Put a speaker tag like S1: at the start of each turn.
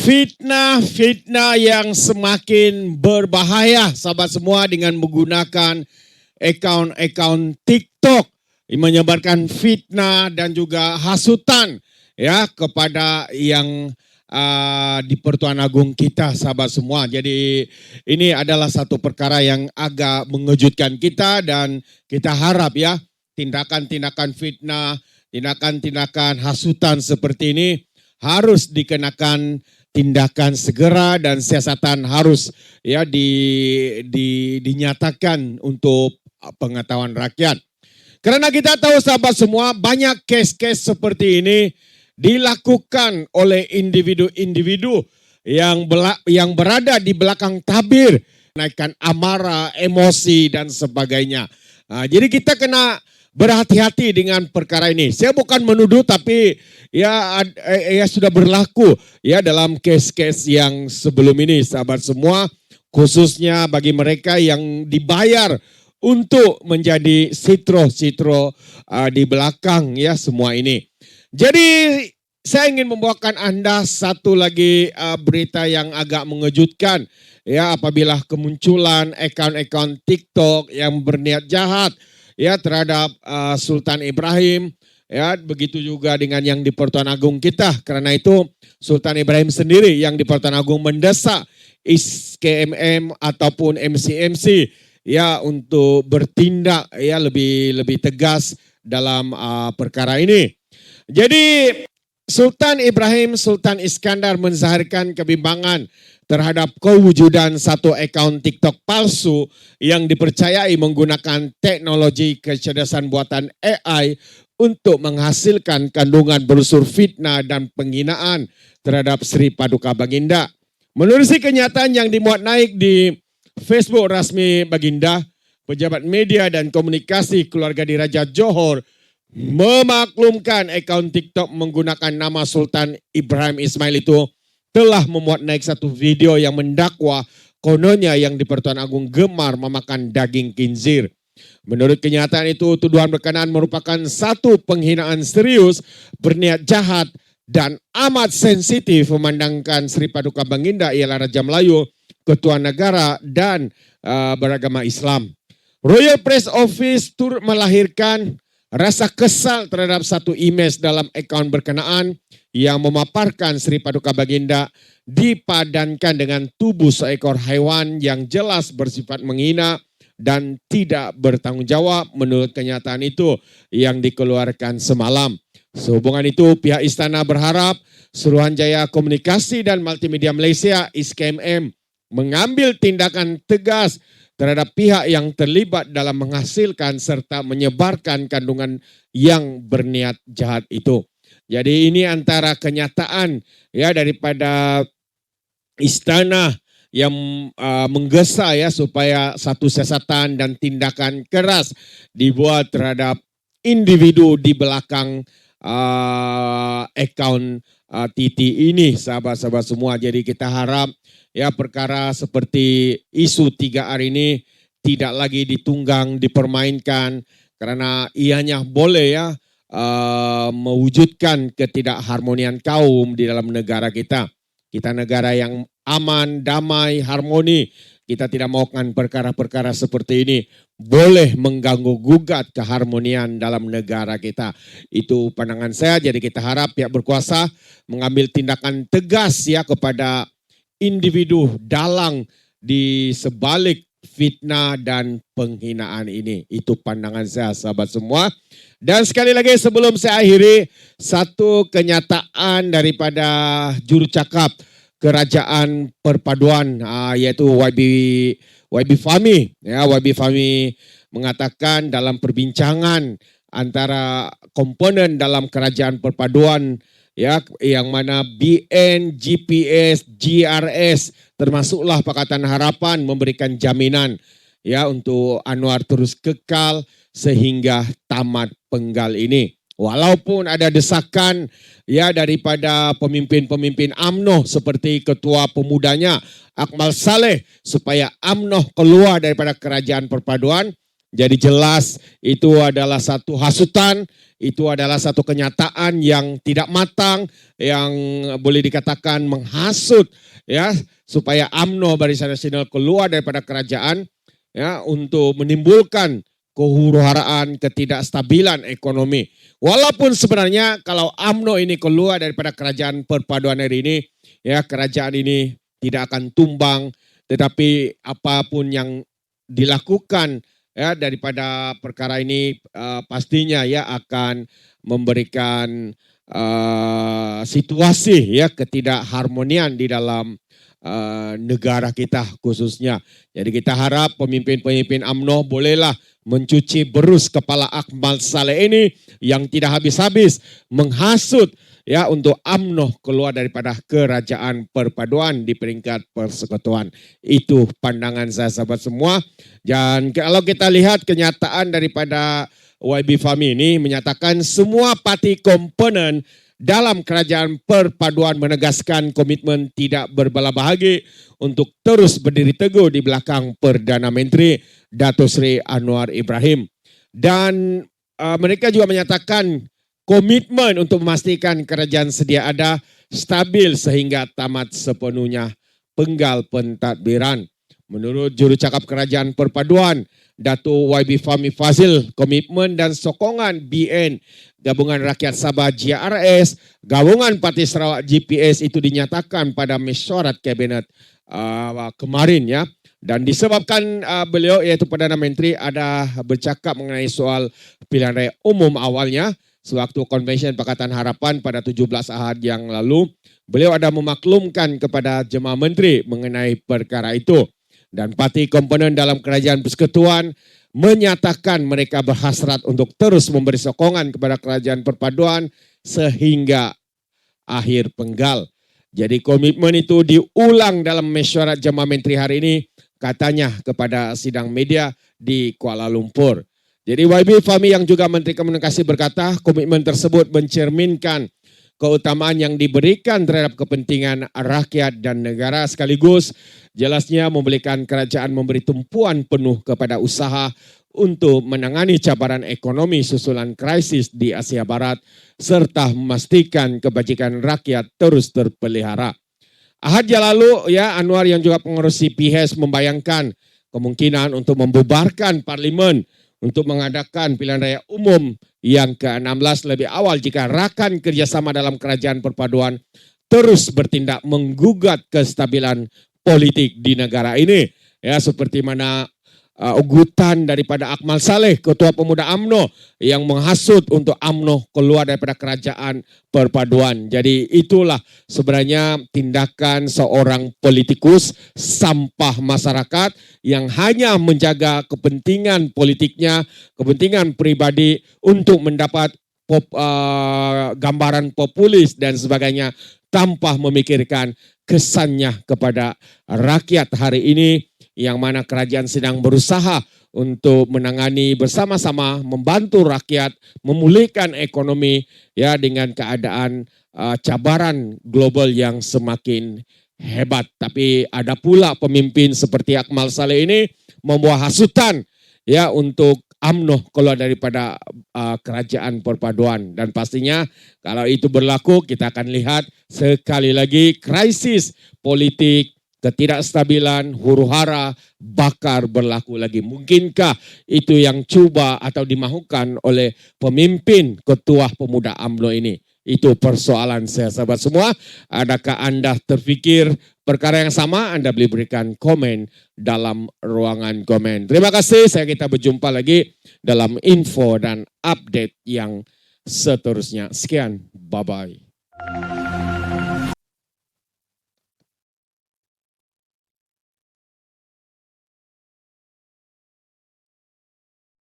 S1: Fitnah-fitnah yang semakin berbahaya sahabat semua dengan menggunakan akaun-akaun TikTok menyebarkan fitnah dan juga hasutan ya kepada yang di Pertuan Agung kita sahabat semua. Jadi ini adalah satu perkara yang agak mengejutkan kita dan kita harap ya tindakan-tindakan fitnah, tindakan-tindakan hasutan seperti ini harus dikenakan tindakan segera dan siasatan harus ya dinyatakan untuk pengetahuan rakyat. Karena kita tahu sahabat semua banyak kes-kes seperti ini dilakukan oleh individu-individu yang berada di belakang tabir, naikkan amarah, emosi dan sebagainya. Jadi kita kena berhati-hati dengan perkara ini. Saya bukan menuduh tapi ya sudah berlaku ya dalam kes-kes yang sebelum ini sahabat semua, khususnya bagi mereka yang dibayar untuk menjadi sitro-sitro di belakang ya semua ini. Jadi saya ingin membawakan Anda satu lagi berita yang agak mengejutkan ya apabila kemunculan akun-akun TikTok yang berniat jahat ya terhadap Sultan Ibrahim ya, begitu juga dengan yang di Pertuan Agung kita. Karena itu Sultan Ibrahim sendiri yang di Pertuan Agung mendesak ISKMM ataupun MC-MC ya untuk bertindak ya lebih tegas dalam perkara ini. Jadi Sultan Ibrahim Sultan Iskandar menzahirkan kebimbangan terhadap kewujudan satu akaun TikTok palsu yang dipercayai menggunakan teknologi kecerdasan buatan AI untuk menghasilkan kandungan berunsur fitnah dan penghinaan terhadap Sri Paduka Baginda. Menerusi kenyataan yang dimuat naik di Facebook rasmi Baginda, pejabat media dan komunikasi keluarga Diraja Johor memaklumkan akaun TikTok menggunakan nama Sultan Ibrahim Ismail itu telah memuat naik satu video yang mendakwa kononnya yang di Pertuan Agung gemar memakan daging khinzir. Menurut kenyataan itu, tuduhan berkenaan merupakan satu penghinaan serius, berniat jahat, dan amat sensitif memandangkan Sri Paduka Baginda ialah Raja Melayu, Ketua Negara, dan beragama Islam. Royal Press Office turut melahirkan rasa kesal terhadap satu imej dalam akaun berkenaan yang memaparkan Sri Paduka Baginda dipadankan dengan tubuh seekor haiwan yang jelas bersifat menghina dan tidak bertanggung jawab menurut kenyataan itu yang dikeluarkan semalam. Sehubungan itu pihak istana berharap Suruhanjaya Komunikasi dan Multimedia Malaysia ISKMM mengambil tindakan tegas terhadap pihak yang terlibat dalam menghasilkan serta menyebarkan kandungan yang berniat jahat itu. Jadi ini antara kenyataan ya daripada istana yang menggesa ya supaya satu siasatan dan tindakan keras dibuat terhadap individu di belakang akaun TT ini sahabat-sahabat semua. Jadi kita harap ya perkara seperti isu 3R ini tidak lagi ditunggang, dipermainkan karena ianya boleh ya mewujudkan ketidakharmonian kaum di dalam negara kita. Kita negara yang aman, damai, harmoni. Kita tidak maukan perkara-perkara seperti ini boleh mengganggu gugat keharmonian dalam negara kita. Itu pandangan saya. Jadi kita harap pihak berkuasa mengambil tindakan tegas ya kepada individu dalang di sebalik fitnah dan penghinaan ini. Itu pandangan saya sahabat semua. Dan sekali lagi sebelum saya akhiri, satu kenyataan daripada juru cakap Kerajaan Perpaduan yaitu YB Fahmi. Ya, YB Fahmi mengatakan dalam perbincangan antara komponen dalam Kerajaan Perpaduan ya yang mana BN, GPS, GRS termasuklah Pakatan Harapan memberikan jaminan ya untuk Anwar terus kekal sehingga tamat penggal ini. Walaupun ada desakan ya daripada pemimpin-pemimpin UMNO seperti Ketua Pemudanya Akmal Saleh supaya UMNO keluar daripada Kerajaan Perpaduan, Jadi jelas itu adalah satu hasutan, itu adalah satu kenyataan yang tidak matang, yang boleh dikatakan menghasut ya supaya UMNO Barisan Nasional keluar daripada kerajaan ya untuk menimbulkan kehuru-haraan, ketidakstabilan ekonomi. Walaupun sebenarnya kalau UMNO ini keluar daripada kerajaan perpaduan hari ini, ya kerajaan ini tidak akan tumbang, tetapi apapun yang dilakukan ya daripada perkara ini pastinya ya akan memberikan situasi ya ketidakharmonian di dalam negara kita khususnya. Jadi kita harap pemimpin-pemimpin UMNO bolehlah mencuci berus kepala Akmal Saleh ini yang tidak habis-habis menghasut ya untuk UMNO keluar daripada kerajaan perpaduan di peringkat persekutuan. Itu pandangan saya sahabat semua. Dan kalau kita lihat kenyataan daripada YB Fahmi ini menyatakan semua parti komponen dalam kerajaan perpaduan menegaskan komitmen tidak berbelah bahagi untuk terus berdiri teguh di belakang Perdana Menteri Datuk Seri Anwar Ibrahim. Dan mereka juga menyatakan komitmen untuk memastikan kerajaan sedia ada stabil sehingga tamat sepenuhnya penggal pentadbiran. Menurut jurucakap kerajaan perpaduan, Datuk YB Fahmi Fazil, komitmen dan sokongan BN, Gabungan Rakyat Sabah GRS, Gabungan Parti Sarawak GPS itu dinyatakan pada mesyuarat kabinet kemarin ya. Dan disebabkan beliau iaitu Perdana Menteri ada bercakap mengenai soal pilihan raya umum awalnya, sewaktu konvensyen Pakatan Harapan pada 17 Ahad yang lalu, beliau ada memaklumkan kepada jemaah menteri mengenai perkara itu. Dan parti komponen dalam kerajaan persekutuan menyatakan mereka berhasrat untuk terus memberi sokongan kepada kerajaan perpaduan sehingga akhir penggal. Jadi komitmen itu diulang dalam mesyuarat jemaah menteri hari ini, katanya kepada sidang media di Kuala Lumpur. Jadi YB Fahmi yang juga Menteri Komunikasi berkata komitmen tersebut mencerminkan keutamaan yang diberikan terhadap kepentingan rakyat dan negara sekaligus jelasnya memberikan kerajaan memberi tumpuan penuh kepada usaha untuk menangani cabaran ekonomi susulan krisis di Asia Barat serta memastikan kebajikan rakyat terus terpelihara. Ahad yang lalu ya Anwar yang juga pengurus CPS membayangkan kemungkinan untuk membubarkan parlimen untuk mengadakan pilihan raya umum yang ke-16 lebih awal jika rakan kerjasama dalam kerajaan perpaduan terus bertindak menggugat kestabilan politik di negara ini. Ya seperti mana ugutan daripada Akmal Saleh, Ketua Pemuda UMNO yang menghasut untuk UMNO keluar daripada kerajaan perpaduan. Jadi itulah sebenarnya tindakan seorang politikus sampah masyarakat yang hanya menjaga kepentingan politiknya, kepentingan pribadi untuk mendapat gambaran populis dan sebagainya tanpa memikirkan kesannya kepada rakyat hari ini yang mana kerajaan sedang berusaha untuk menangani bersama-sama membantu rakyat memulihkan ekonomi ya dengan keadaan cabaran global yang semakin hebat. Tapi ada pula pemimpin seperti Akmal Saleh ini membawa hasutan ya untuk UMNO keluar daripada kerajaan perpaduan. Dan pastinya kalau itu berlaku kita akan lihat sekali lagi krisis politik, ketidakstabilan, huru-hara bakar berlaku lagi. Mungkinkah itu yang coba atau dimahukan oleh pemimpin Ketua Pemuda UMNO ini? Itu persoalan saya sahabat semua. Adakah Anda terfikir perkara yang sama? Anda boleh berikan komen dalam ruangan komen. Terima kasih, saya kita berjumpa lagi dalam info dan update yang seterusnya. Sekian, bye-bye.